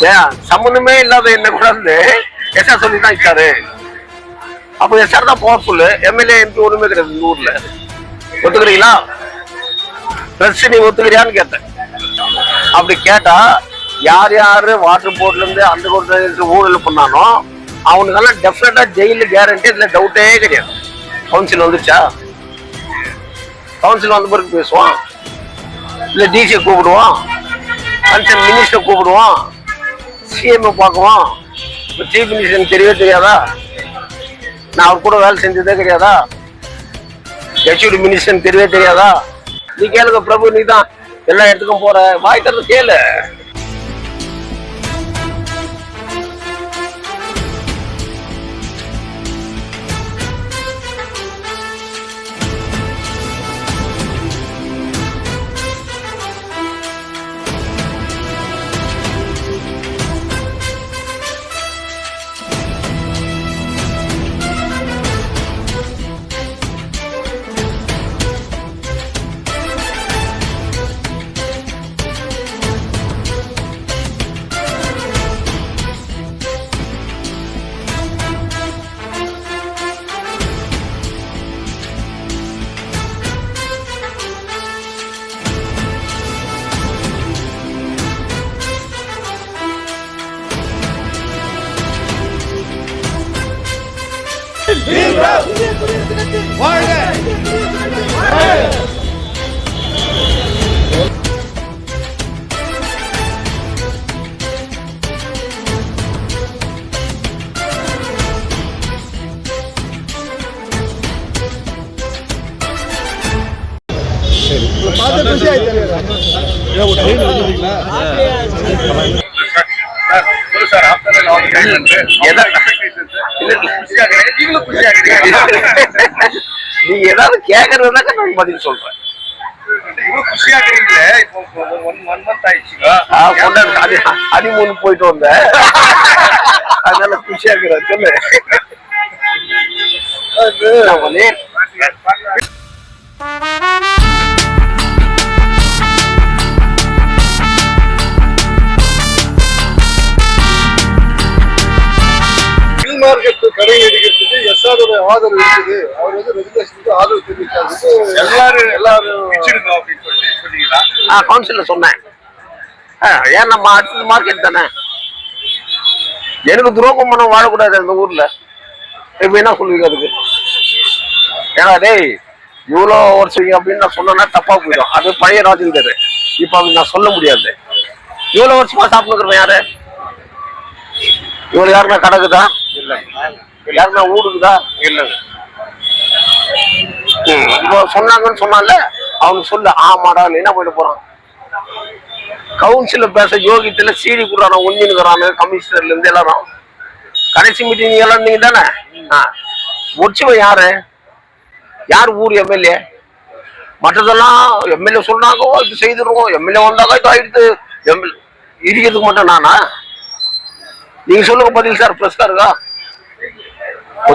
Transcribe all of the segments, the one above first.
ஏன் சம்பந்தமே இல்லாத என்ன கூட வந்து எஸ்ஆர் சொல்லி தான் இருக்காரு. அப்போ எஸ்ஆர் தான் பவர்ஃபுல். எம்எல்ஏ எம்பி ஒண்ணுமே கிடையாது இந்த ஊர்ல. ஒத்துக்கிறீங்களா? பிரஸ் நீ ஒத்துக்கிறியான்னு கேட்டேன். அப்படி கேட்டா யார் யாரு வாட்டர் போர்ட்ல இருந்து அந்த கோர்ட்ல ஊழல் பண்ணானோ அவனுக்கெல்லாம் டெஃபினட்டா ஜெயில கேரண்டி. இதுல டவுட்டே கிடையாது. கவுன்சில் வந்துச்சா? கவுன்சில் வந்த பிறகு பேசுவான். இல்ல டிசியை கூப்பிடுவான், கன்சர்ன் மினிஸ்டர் கூப்பிடுவான், சிஎம் பார்க்குவான். சீஃப் மினிஸ்டர் தெரியவே தெரியாதா? நான் அவர் கூட வேலை செஞ்சதே கிடையாதா? ஹெச்ஓடி மினிஸ்டர் தெரியவே தெரியாதா? நீ கேளுங்க பிரபு, நீ தான் எல்லா இடத்துக்கும் போற, வாய் தரது கேளு. நீங்க ஏதாவது கேக்குறதுனாக்க நான் பதில் சொல்றேன். ஹனிமூன் போயிட்டு வந்த அதனால குஷியா இருக்கிற சொல்லு. கடை அடிக்கிறதுக்கு எஸ்ஆரோட ஆதரவு இருக்குது. அவர் வந்து ரெகுலேஷனுக்கு ஆதரவு தெரிவித்தாரு. எல்லாரும் கவுன்சில்ல சொன்னேன். ஏன் நம்ம அடுத்தது மார்க்கெட் தானே. எனக்கு துரோகம் பண்ண வாழக்கூடாது அந்த ஊர்ல. இப்ப என்ன சொல்லுவீங்க அதுக்கு? ஏன்னா டேய் இவ்வளோ வருஷம் அப்படின்னு நான் சொன்னா தப்பா போயிடும். அது பழைய ராஜேந்தர். இப்ப அப்படி நான் சொல்ல முடியாது. இவ்வளவு வருஷமா சாப்பிட்டுக்கிறேன் யாரு? இவ்வளவு யாருன்னா கடக்குதா? இல்ல. யாருன்னா ஊருக்குதா? இல்ல. இப்போ சொன்னாங்கன்னு சொன்னால அவனுக்கு சொல்ல ஆமாடா என்ன போயிட்டு போறான். கவுன்சில பேச யோகித்துல சீடி குடுறான ஒன்னினுக்குறானு கமிஷனர்ல இருந்து எல்லாரும். கடைசி மீட்டிங் எல்லாம் நீங்க தானே முடிச்சுவன். யாரு யார் ஊர் எம்எல்ஏ? மற்றதெல்லாம் எம்எல்ஏ சொன்னாங்க இது செய்திருவோம். எம்எல்ஏ வந்தாக்கா இது ஆயிடுது. எம்எல்ஏ இருக்கிறதுக்கு மட்டும் நானா? நீங்க சொல்லுங்க பதில் சார். பிரஸ்காருக்கா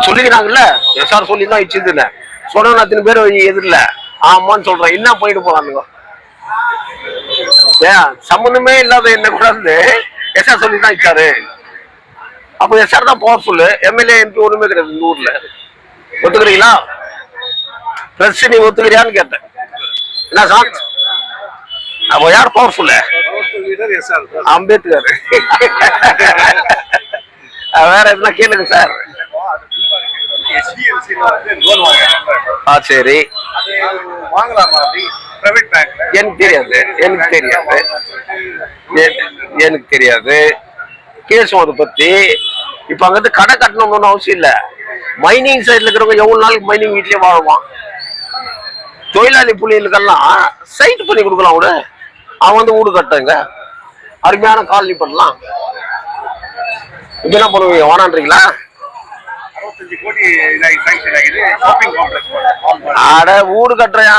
சொல்லிக்கிறாங்கல்ல. எஸ்ஆர் சொல்லி தான் இச்சுது இல்ல சொன்ன அத்தனை பேர் எதிரில ஆமான்னு சொல்றேன். என்ன பண்ணிட்டு போறானுங்க? ஏன் சம்பந்தமே இல்லாத என்ன கூட வந்து எஸ்ஆர் சொல்லி தான் இருக்காரு. அப்போ எஸ்ஆர் தான் பவர்ஃபுல். எம்எல்ஏ எம்பி ஒண்ணுமே கிடையாது இந்த ஊர்ல. ஒத்துக்கிறீங்களா? பிரஸ் நீ ஒத்துக்கிறியான்னு கேட்டேன். என்ன சார்? அப்போ யார் பவர்ஃபுல்? அம்பேத்கர். வேற எதுனா கேளுங்க சார். சரி எனக்கு தெரியாது. எனக்கு தெரியாது கேசும் அதை பத்தி. இப்ப அங்கிருந்து கடை கட்டணும்னு அவசியம் இல்ல. மைனிங் சைட்ல இருக்கிறவங்க எவ்வளவு நாளைக்கு மைனிங் வீட்லயே வாழுவான். தொழிலாளி புள்ளிகளுக்கெல்லாம் சைட் பண்ணி கொடுக்கலாம். அவரு அவன் வந்து வீடு கட்டுங்க, அருமையான காலனி பண்ணலாம். இப்ப என்ன பண்ணுவீங்க? வானான்றீங்களா? ஆட வீடு கட்டுறையா?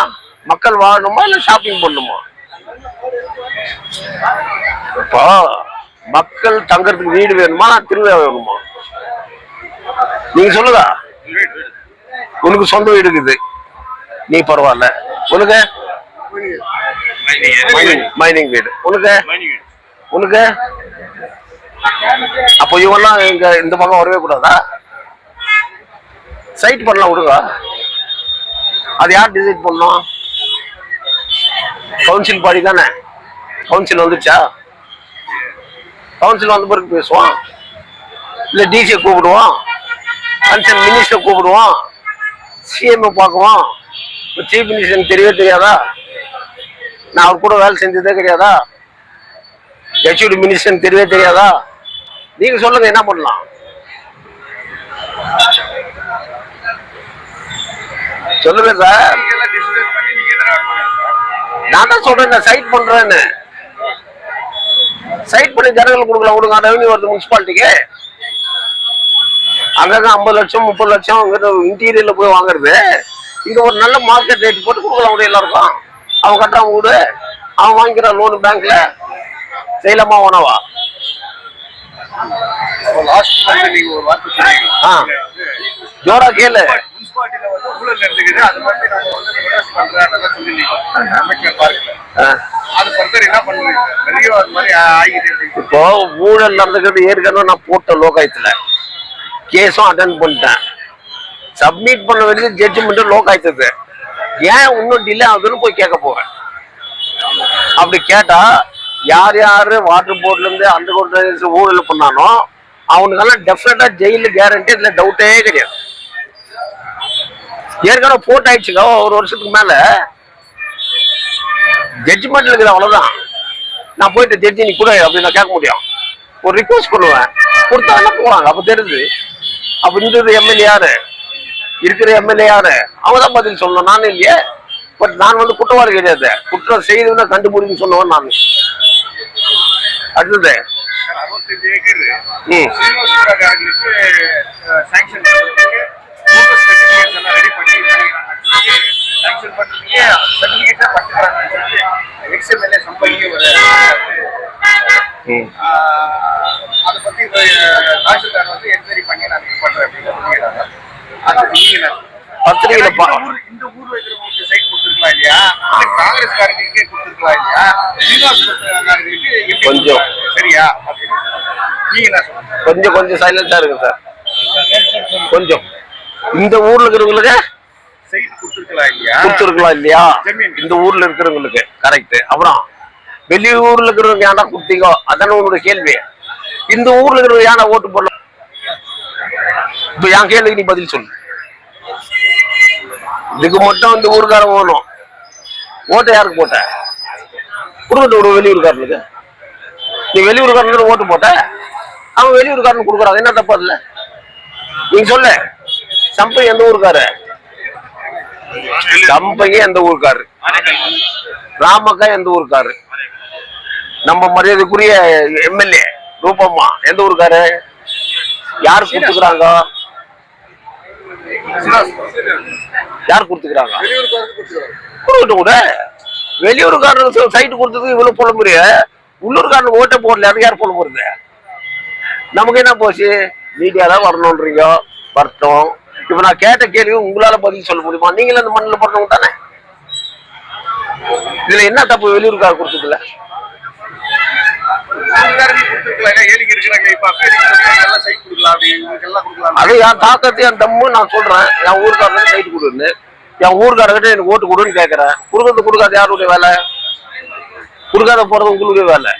மக்கள் வாழணுமா இல்ல ஷாப்பிங் பண்ணுமா? இப்போ மக்கள் தங்கறதுக்கு வீடு வேணுமா திருவிழா வேணுமா? நீங்க சொல்லுங்க. உனக்கு சொந்த வீடு இருக்குது, நீ பரவாயில்ல. உனக்கு மைனிங் வீடு, உனக்கு அப்போ இவெல்லாம் இங்க இந்த பக்கம் வரவே கூடாதா? சைட் பண்ணலாம் விடுங்க. அது யார் டிசைட் பண்ணோம்? கவுன்சில் பாடி தானே. கவுன்சில் வந்துச்சா? கவுன்சில் வந்த பிறகு பேசுவோம். இல்லை டிசியை கூப்பிடுவோம், கன்சர்ன் மினிஸ்டர் கூப்பிடுவோம், சிஎம் பார்க்குவோம். சீஃப் மினிஸ்டருக்கு தெரியவே தெரியாதா? நான் அவர் கூட வேலை செஞ்சதே கிடையாதா? ஹெச்ஓடி மினிஸ்டருக்கு தெரியவே தெரியாதா? நீங்க சொல்லுங்க, என்ன பண்ணலாம்? சொல்லுங்க சார். நான் தான் சொல்றேன், சைட் பண்றேன்னு. சைட் பண்ணி ஜனங்களுக்கு கொடுக்கலாம் விடுங்க. ரெவன்யூ வருது முனிசிபாலிட்டிக்கு. அங்கங்க 50 லட்சம் 30 லட்சம் இன்டீரியர்ல போய் வாங்குறது. இங்க ஒரு நல்ல மார்க்கெட் ரேட் போட்டு கொடுக்கலாம் விட எல்லாருக்கும். அவன் கட்டுறான் வீடு, அவன் வாங்கிக்கிறான் லோன் பேங்க்ல. செய்யலாமா வேணாவா? ஜோரா கேளு. இப்போ ஊழல் நடந்துக்கிறது ஏற்கனவே நான் போட்ட லோகாயத்துல கேஸும் அட்டன் பண்ணிட்டேன். சப்மிட் பண்ண வேண்டியது ஜட்ஜ்மெண்ட் லோகாயத்துக்கு. ஏன் இன்னும் டிலே ஆகுதுன்னு போய் கேட்க போறேன். அப்படி கேட்டா யார் யாரு வாட்டர் போர்ட்ல இருந்து அண்டர் கிரவுண்ட் ஊழல் பண்ணானோ அவனுக்கெல்லாம் டெஃபினட்டா ஜெயிலு கேரண்டி. இதுல டவுட்டே கிடையாது. ஏற்கனவே போட் ஆயிடுச்சுங்க ஒரு வருஷத்துக்கு மேல. ஜட்ஜ்மெண்ட் இருக்குது, அவ்வளவுதான். நான் போயிட்டு ஜட்ஜி நீ கூட அப்படின்னு நான் கேட்க முடியும். ஒரு ரிக்வஸ்ட் பண்ணுவேன், கொடுத்தாங்கன்னா போவாங்க. அப்ப தெரியுது. அப்ப இந்த எம்எல்ஏ யாரு, இருக்கிற எம்எல்ஏ யாரு, அவங்க தான் பதில் சொல்லணும். நானும் இல்லையே. பட் நான் குற்றவாளி கிடையாது. குற்றம் செய்துன்னா கண்டுபிடின்னு சொன்னவன் நான். அடுத்தது 65 ஏக்கர் ரெடி பண்ணி சாங்ஷன் பண்றதுக்கே சர்டிபிகேட்டா பண்றாங்க. எக்ஸ்எம்எல்ஏ சம்பவிக்க ஒரு அதை பத்தி தாசில்தார் என்கொயரி பண்ணி நான் பண்றேன் அப்படின்னு. இந்த ஊர்ல இருக்கிறவங்களுக்கு சைட் கொடுத்துருக்கலாம் இல்லையா? காங்கிரஸ் காரங்களுக்கே கொடுத்துருக்கலாம் இல்லையா? கொஞ்சம் சரியா? நீங்க என்ன சொல்லுங்க? கொஞ்சம் சைலண்டா இருக்கு சார். கொஞ்சம் இந்த ஊர்ல இருக்கிறவங்களுக்கு சைட் கொடுத்துருக்கலாம் இல்லையா? இந்த ஊர்ல இருக்கிறவங்களுக்கு கரெக்ட். அப்புறம் வெளியூர்ல இருக்கிறவங்க ஏன்டா கொடுத்தீங்க, அதான உங்களுடைய கேள்வி. இந்த ஊர்ல இருக்கிறவங்க ஏன்டா ஓட்டு போடலாம்? இப்ப என் கேள்விக்கு நீ பதில் சொல்லு. இதுக்கு மட்டும் இந்த ஊருக்காரன் போகணும். ஓட்டை யாருக்கு போட்ட? கொடுக்கட்டும் ஒரு வெளியூருக்காரனுக்கு. நீ வெளியூருக்காரனுக்கு ஓட்டு போட்ட, அவன் வெளியூருக்காரனுக்கு கொடுக்குறாங்க. என்ன தப்பு அதுல? நீங்க சொல்லு. சம்பை எந்த ஊருக்காரு? சம்பையே எந்த ஊருக்காரு? ராமக்கா எந்த ஊருக்காரு? நம்ம மரியாதைக்குரிய எம்எல்ஏ ரூபம்மா எந்த ஊருக்காரு? யாரு கொடுத்துக்கிறாங்க? யார் கொடுத்துக்கிறாங்க? கொடுக்கட்டும் கூட. வெளியூருக்காரனுக்கு சைட்டு கொடுத்ததுக்கு இவ்வளவு போட முடியும். உள்ளூர்காரனுக்கு ஓட்டை போடல, அது யார் போட போறது? நமக்கு என்ன போச்சு? மீடியாதான் வரணும்ன்றீங்க, வரட்டும். இப்ப நான் கேட்ட கேள்வி உங்களால பதில் சொல்ல முடியுமா? நீங்களும் அந்த மண்ணில் போடுறவங்க தானே. இதுல என்ன தப்பு வெளியூருக்கார கொடுத்ததுல? அது என் தாக்கத்தை என் தம்மு நான் சொல்றேன். என் ஊருக்காரனுக்கு சைட்டு கொடுன்னு, என் ஊருக்காரர்கிட்ட எனக்கு ஓட்டு கொடுன்னு கேட்கறேன். கொடுக்கறது கொடுக்காது யாருடைய வேலை? கொடுக்காத போறது உங்களுடைய வேலை.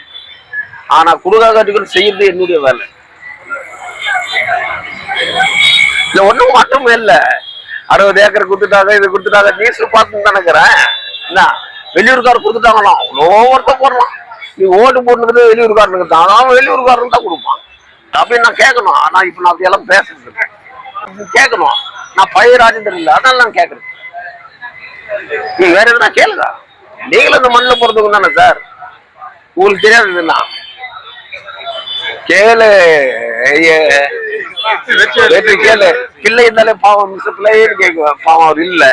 ஆனா கொடுக்காத செய்யறது என்னுடைய வேலை. இல்ல ஒண்ணும் மாற்றமே இல்ல. 60 ஏக்கர் கொடுத்துட்டாங்க, இது கொடுத்துட்டாங்க. நியூஸ்ல பார்த்து தானேக்கிறேன். என்ன வெளியூருக்காரர் கொடுத்துட்டாங்களாம், அவ்வளோ வருத்தம் போடலாம். நீ ஓட்டு போட்டுக்கிறது வெளியூருக்காரனுக்கு தான், அவன் வெளியூருக்காரனுக்கு தான் கொடுப்பான் அப்படின்னு நான் கேட்கணும். ஆனா இப்ப நான் அப்படியெல்லாம் பேசுறது கேட்கணும். நான் பழைய ராஜேந்திரன் இல்லை, அதனால நான் கேட்கறேன். நீ வேற எதுனா கேளுங்க. நீங்களும் இந்த மண்ணில் போறதுக்கு தானே சார். உங்களுக்கு தெரியாதுன்னா கேளு. கேளு. பிள்ளை இருந்தாலே பாவம் பிள்ளைன்னு கேட்குவேன். பாவம் அவர் இல்ல.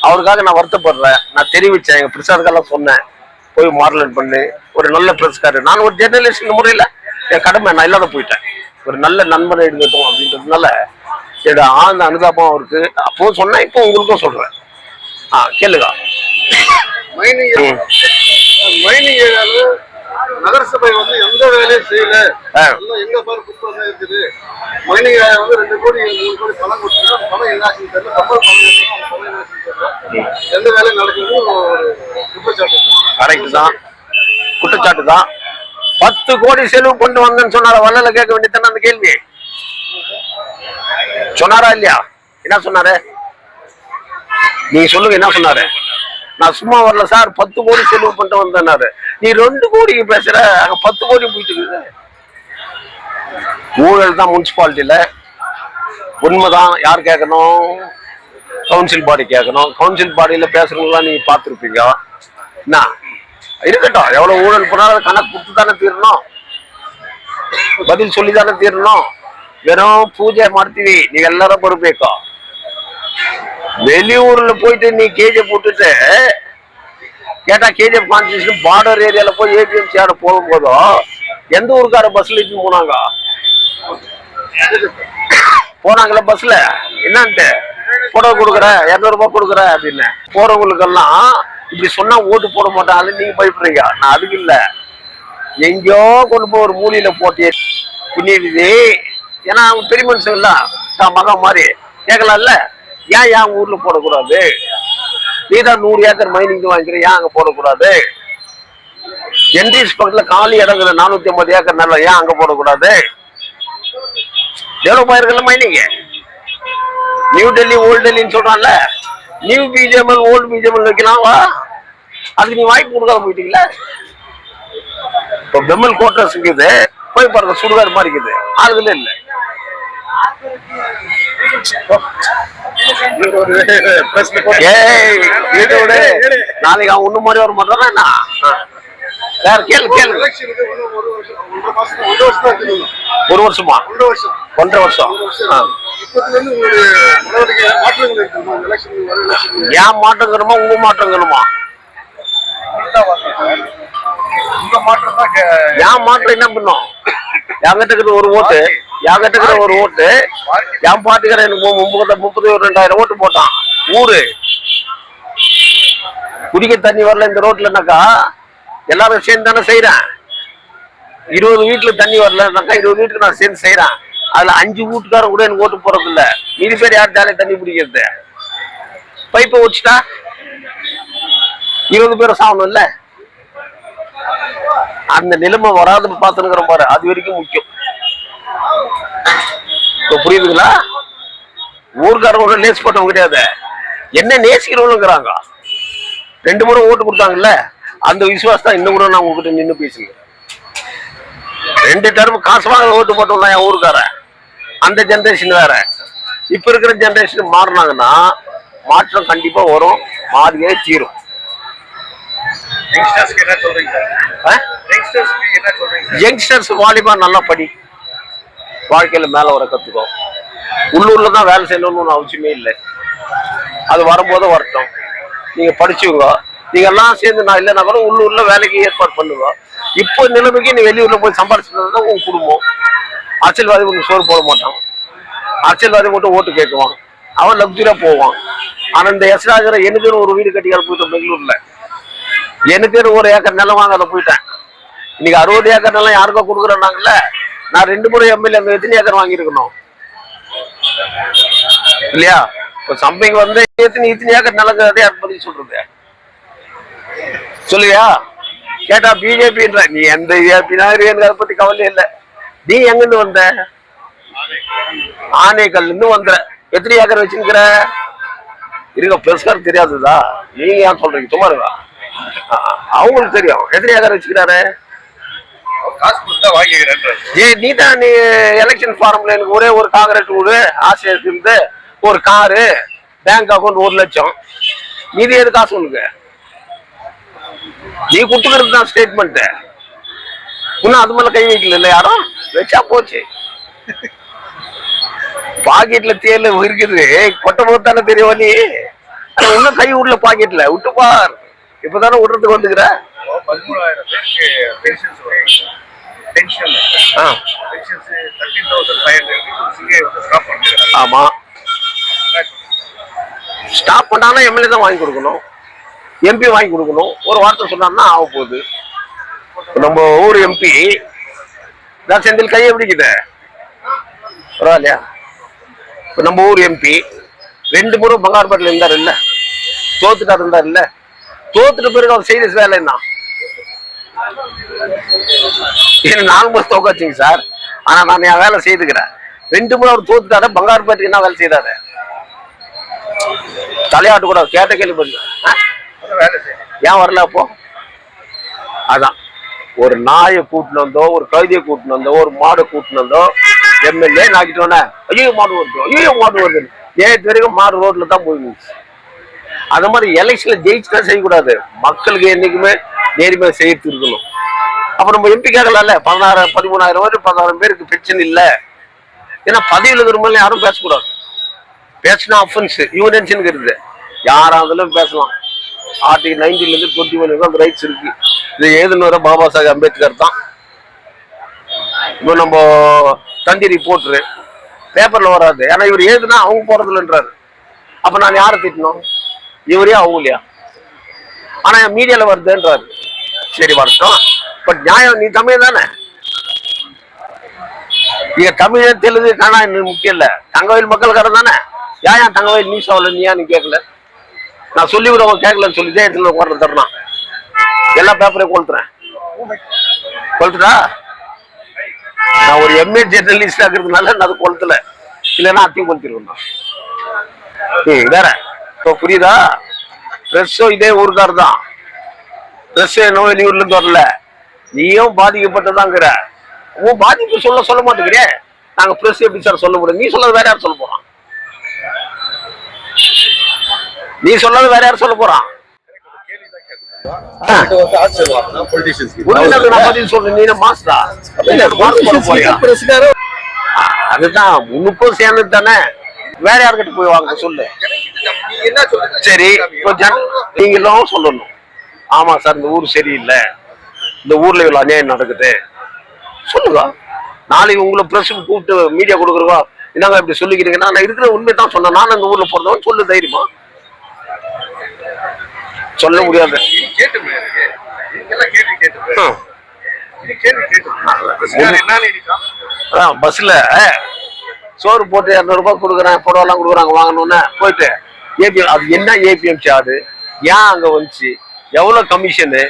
அவருக்காக நான் வருத்தப்படுறேன். நான் தெரிவிச்சேன், எங்க பிரசாருக்கெல்லாம் சொன்னேன், போய் மாடலன் பண்ணு ஒரு நல்ல பிரஸ்காரு. நான் ஒரு ஜெர்னலிஸ்ட் முறையில என் கடமை நான் இல்லாத போயிட்டேன். ஒரு நல்ல நண்பனை எடுக்கட்டும் அப்படின்றதுனால என்னோட ஆழ்ந்த அனுதாபம் அவருக்கு அப்போ சொன்னேன், இப்போ உங்களுக்கும் சொல்றேன். கேளுங்க. மைனிங் ஏரியால நகரசபை வந்து எந்த வேலையும் செய்யல, எல்லாம் எங்க பாரு குப்பை இருக்குது, மைனிங் வந்து 2 கோடி 3 கோடி பணம் கொடுத்தா பணம் என்னாச்சுன்னு தெரியல, கம்பல் பணம் என்னாச்சுன்னு தெரியல, எந்த வேலையும் நடக்குது ஒரு குற்றச்சாட்டு. கரெக்ட் தான், குற்றச்சாட்டு தான். 10 கோடி செலவு கொண்டு வந்தேன்னு சொன்னார, வள்ளல கேட்க வேண்டியதானே அந்த கேள்வி. சொன்னாரா இல்லையா? என்ன சொன்னாரு நீங்க சொல்லுங்க, என்ன சொன்னாரு? நான் சும்மா வரல சார், 10 கோடி செலவு பண்ணிட்டு வந்தேன்னாரு. நீ 2 கோடிக்கு பேசுற, அங்க 10 கோடி போயிட்டு இருக்குது. ஊழல் தான் முனிசிபாலிட்டியில, உண்மைதான். யார் கேட்கணும்? கவுன்சில் பாடி கேட்கணும். கவுன்சில் பாடியில பேசுறவங்களாம் நீங்க பார்த்துருப்பீங்க. என்ன இருக்கட்டும், எவ்வளவு ஊழல் போனாலும் கணக்கு கொடுத்து தானே தீரணும், பதில் சொல்லி தானே தீரணும். வெறும் பூஜை மாடுத்தீவி, நீங்க எல்லாரும் பொறுப்பேக்கோ. வெளியூர்ல போயிட்டு நீ கேஜிஎஃப் போட்டுட்டு கேட்டா, கேஜிஎஃப் கான்ஸ்டியூஷன் பார்டர் ஏரியால போய் ஏபிஎம்சி ஆட போகும்போதும் எந்த ஊருக்கார பஸ்ல இட்டு போனாங்களா பஸ்ல என்னன்ட்டு போட்டோ கொடுக்குற 200 ரூபாய் கொடுக்குற அப்படின்னு போறவங்களுக்கெல்லாம் இப்படி சொன்னா ஓட்டு போட மாட்டாங்கன்னு நீங்க பயப்படுறீங்க. நான் அதுக்கு இல்ல, எங்கேயோ கொண்டு போய் ஒரு மூலையில போட்டு புண்ணியது. ஏன்னா அவங்க பெரிய மனுஷன் இல்ல, மகன் மாதிரி கேட்கலாம்ல. ஏன் ஊர்ல போடக்கூடாது? நீதான் 100 ஏக்கர் மைனிங் வாங்கிக்கிற, ஏன் அங்க போடக்கூடாது? என்டிஎஸ் பக்கத்துல காலி இடங்குற 450 ஏக்கர் நல்ல, ஏன் அங்க போடக்கூடாது? டெவலப் ஆயிருக்கல மைனிங். நியூ டெல்லி ஓல்டு டெல்லின்னு சொல்றான்ல, நியூ பிஜிஎம்எல் ஓல்டு பிஜிஎம்எல் வைக்கலாம் வா, அதுக்கு நீ வாய்ப்பு கொடுக்காம போயிட்டீங்களா? இப்போ பெம்மல் கோட்டர்ஸ் இருக்குது, போய் பாருங்க, சுடுகாடு மாதிரி இருக்குது, ஆளுகளே இல்லை. நாளைக்கு அவன் ஒண்ணு மாதிரி வர மாட்டானா என்ன? வேற கேளு கேளு. ஒரு வருஷமா? 1.5 வருஷம். ஏன் மாற்றங்கணுமா உங்க மாற்றங்கணுமா? ஏன் மாற்றம் என்ன பண்ணும்? என்கிட்ட ஒரு ஓட்டு, என்கிட்ட ஒரு ஓட்டு, என் பாட்டுக்கிற எனக்கு 32,000 ஓட்டு போட்டான். ஊரு குடிக்க தண்ணி வரல இந்த ரோட்லனாக்கா எல்லாரும் சேர்ந்து தானே செய்யறேன். 20 வீட்டுல தண்ணி வரலனாக்கா 20 வீட்டுக்கு நான் சேர்ந்து செய்யறேன். அதுல 5 வீட்டுக்காரன் கூட எனக்கு ஓட்டு போறது இல்ல. மீதி பேர் யார் ஜாலியா தண்ணி பிடிக்கிறது? பைப்பை வச்சுட்டா 20 பேரும் சாகணும் இல்ல? அந்த நிலைமை வராதுன்னு பார்த்துக்கிற பாரு, அது வரைக்கும் முக்கியம். இப்போ புரியுதுங்களா? ஊர்காரங்க லேஸ் போட்டவங்க கிடையாது, என்ன நேசிக்கிறவங்களுங்கிறாங்க. 2 முறை ஓட்டு கொடுத்தாங்கல்ல, அந்த விசுவாசம் இன்னும் கூட நான் உங்ககிட்ட நின்று பேசுங்க. 2 டர்ம் காசு வாங்க ஓட்டு போட்டோம் தான் என் ஊருக்காரன். அந்த ஜென்ரேஷன் வேற, இப்ப இருக்கிற ஜென்ரேஷன் மாறினாங்கன்னா மாற்றம் கண்டிப்பா வரும், மாறியே தீரும். யங்ஸ்டர்ஸ் வாலிபா நல்லா படி, வாழ்க்கையில மேல வர கத்துக்கோ. உள்ளூர்ல தான் வேலை செய்யணும்னு அவசியமே இல்லை, அது வரும்போது வரட்டும். நீங்க படிச்சுக்கோ, நீங்க எல்லாம் சேர்ந்து நான் இல்லைன்னா கூட உள்ளூர்ல வேலைக்கு ஏற்பாடு பண்ணுவோம். இப்போ நிலைமைக்கு நீ வெளியூர்ல போய் சம்பாதிச்சுதான் உங்க குடும்பம். அரசியல்வாதி உனக்கு சோறு போட மாட்டான், அரசியல்வாதி மட்டும் ஓட்டு கேட்குவான், அவன் லக்ஸரியா போவான். ஆனா இந்த எஸ்ராஜரை எனக்குன்னு ஒரு வீடு கட்டி போயிட்டோம் பெங்களூர்ல. எனக்குன்னு 1 ஏக்கர் நிலம் வாங்க அதை போயிட்டேன். இன்னைக்கு 60 ஏக்கர் நிலம் யாருக்கோ கொடுக்குறேன்னாங்கல்ல. நான் 2 முறை எம்எல்ஏ அங்க எத்தனை ஏக்கர் வாங்கியிருக்கணும் இல்லையா? இப்போ சம்பைக்கு வந்து இத்தனை ஏக்கர் நிலங்க யார் பத்தி சொல்றது சொல்லுவியா? கேட்டா பிஜேபின்ற, நீ எந்த எனக்கு அதை பத்தி கவலை இல்லை. நீ எங்கிருந்து வந்த? ஆனைக்கல் இருந்து வந்த. எத்தனை ஏக்கர் வச்சுக்கிற? இருக்க பெருசார் தெரியாதுதா, நீங்க ஏன் சொல்றீங்க? சும்மா இருக்கா, அவங்களுக்கு தெரியும் எத்தனை ஏக்கர் வச்சுக்கிறாரு. நீ தான் நீ எலெக்ஷன் ஃபார்ம்ல எனக்கு ஒரே ஒரு காங்கிரஸ் வீடு, ஆசிரியர் இருந்து ஒரு காரு, பேங்க் அக்கௌண்ட் 1 லட்சம், மீதி எது காசு உனக்கு? நீ கொடுத்துக்கிறது தான் ஸ்டேட்மெண்ட். இன்னும் அது மேல கை வைக்கல யாரும், வச்சா போச்சு. பாக்கெட்ல தேர்ல இருக்குது, கொட்டை போது தானே தெரியும் வழி. இன்னும் கை விடல பாக்கெட்ல, விட்டு பார். இப்பதானே விடுறதுக்கு வந்துக்கிற. 13,000 பேருக்கு பென்ஷன். ஆமா, ஸ்டாப் பண்ணாலும் எம்எல்ஏ தான் வாங்கி கொடுக்கணும், எம்பி வாங்கி கொடுக்கணும். ஒரு வார்த்தை சொன்னான்னா ஆக போகுது. நம்ம ஊர் எம்பி நான் செந்தில் கையை பிடிக்குது பரவாயில்லையா? இப்ப நம்ம ஊர் எம்பி 2 முறை பங்காருப்பேட்டில் இருந்தார் இல்ல, தோத்துட்டார் இருந்தார் இல்ல, தோத்துட்ட பிறகு அவர் செய்த வேலை என்ன? என்ன 4 முறை தோக்காச்சுங்க சார், ஆனா நான் என் வேலை செய்துக்கிறேன். 2 முறை அவர் தோத்துட்டாரு, பங்காருப்பேட்டுக்கு என்ன வேலை செய்தாரு? தலையாட்டு கூட கேட்ட கேள்வி பண்ணு. ஏன் வரல அப்போ? அதான் ஒரு நாயை கூட்டின்னு வந்தோ, ஒரு கழுதியை கூட்டின்னு வந்தோ, ஒரு மாடை கூட்டின்னு வந்தோ எம்எல்ஏ நாக்கிட்டு வந்தேன். ஐயோ மாடு வருது, ஐயோ மாடு வருது. நேற்று வரைக்கும் மாடு ரோட்ல தான் போயிருந்துச்சு. அந்த மாதிரி எலெக்ஷன்ல ஜெயிச்சுதான் செய்யக்கூடாது, மக்களுக்கு என்னைக்குமே நேர்மையா செய்யறது இருக்கணும். அப்ப நம்ம எம்பி கேட்கலாம்ல, 13,000 பேர் 16,000 பேருக்கு பிரச்சனை இல்லை. ஏன்னா பதவியில் இருக்கிறவங்க யாரும் பேசக்கூடாது. பேசினா அஃபென்ஸ் யூனியன்ஷன் இருக்குது, யாரா இருந்தாலும் பேசலாம். ஆர்டிகல் 19 இருந்து 21 அந்த ரைட்ஸ் இருக்கு. இது எழுதுனவர பாபா சாஹேப் அம்பேத்கர் தான். இப்போ நம்ம தந்தி ரிப்போர்ட்ரு பேப்பர்ல வராது, ஏன்னா இவர் எழுதுனா அவங்க போறதில்லன்றாரு. அப்ப நான் யாரை திட்டணும்? இவரையா அவங்களையா? ஆனா மீடியால வருதுன்றாரு. சரி வரட்டும், பட் நியாயம் நீ தமிழ் தானே. இங்க தமிழ தெலுங்கு காணா முக்கியம் இல்ல, தங்கவயல் மக்களுக்காரன் தானே. ஏன் தங்கவயல் நியூஸ் ஆகல, நீ ஏன் நீ கேட்கல? நான் சொல்லி விட கேட்கலன்னு சொல்லி தான் எடுத்து உட்கார தரணும். எல்லா பேப்பரையும் கொளுத்துறேன். கொளுத்துட்டா நான் ஒரு எம்ஏ ஜெர்னலிஸ்ட் ஆகிறதுனால நான் அது கொளுத்தல, இல்லைன்னா அத்தையும் கொளுத்திருக்கேன். வேற இப்போ புரியுதா? ட்ரெஸ்ஸும் இதே ஊருக்காரு தான். ட்ரெஸ் என்னவோ வெளியூர்ல இருந்து வரல, நீயும் பாதிக்கப்பட்டதாங்கிற. உன் பாதிப்பு சொல்ல மாட்டேங்கிறே. நாங்க பிரஸ் எப்படி சார் சொல்ல முடியும்? நீ சொல்றது வேற யார் சொல்ல போறான்? நீ சொல்றது வேற யார் சொல்ல போறான்? அதுதான் முன்னுக்கும் சேர்ந்து தானே, வேற யாருக்கிட்ட போய் வாங்க சொல்லு. சரி நீங்களும் சொல்லணும், ஆமா சார் இந்த ஊர் சரியில்லை, இந்த ஊர்ல இவ்வளவு அநியாயம் நடக்குது சொல்லுங்க. நாளைக்கு உங்களை பிரஸ் கூப்பிட்டு மீடியா கொடுக்குறவா என்னங்க இப்படி சொல்லிக்கிறீங்கன்னா, நான் இருக்கிற உண்மை தான் சொன்னேன். நான் அந்த ஊர்ல போறதவன் சொல்லு தைரியமா. சொல்ல முடியாது. பஸ்ல சோறு போட்டு 200 ரூபாய் கொடுக்குறேன், புடவெல்லாம் கொடுக்குறாங்க வாங்கணும்னு போயிட்டு ஏபிஎம், அது என்ன ஏபிஎம் சார்ஜ், ஏன் அங்க வந்துச்சு, எவ்வளவு கமிஷனு,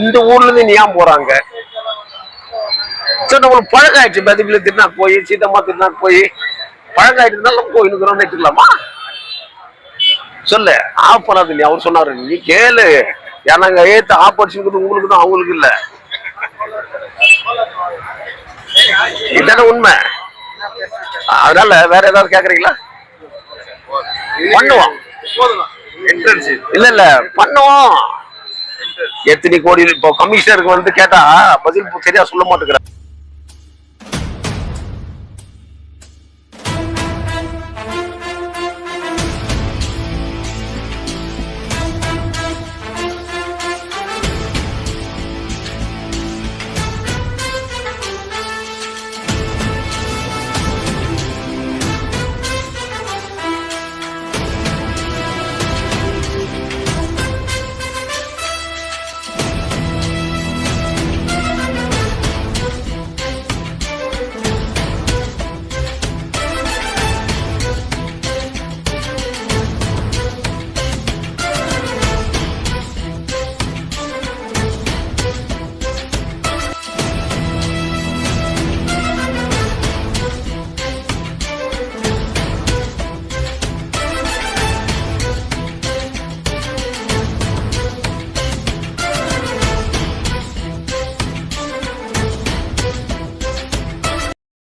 இந்த ஊர்ல இருந்து நீ ஏன் போறாங்க? சரி நம்மளுக்கு பழக்கம் ஆயிடுச்சு. பதிப்பில் திட்டினா போய், சீத்தம்மா திட்டினா போய் பழக்கம் இருந்தாலும் போயின்னு எடுத்துக்கலாமா? சொல்லு. ஆஃப் பண்ணாது நீ. அவர் சொன்னாரு நீ கேளு, ஏன்னாங்க ஏத்து ஆப்பர்ச்சுனிட்டி உங்களுக்கு தான், அவங்களுக்கு இல்ல. இதுதானே உண்மை. அதனால வேற ஏதாவது கேக்குறீங்களா? பண்ணுவோம். இல்ல பண்ணுவோம். எத்தனை கோடி இப்போ கமிஷனருக்கு வந்து கேட்டா பதில் சரியா சொல்ல மாட்டேங்கிறார்.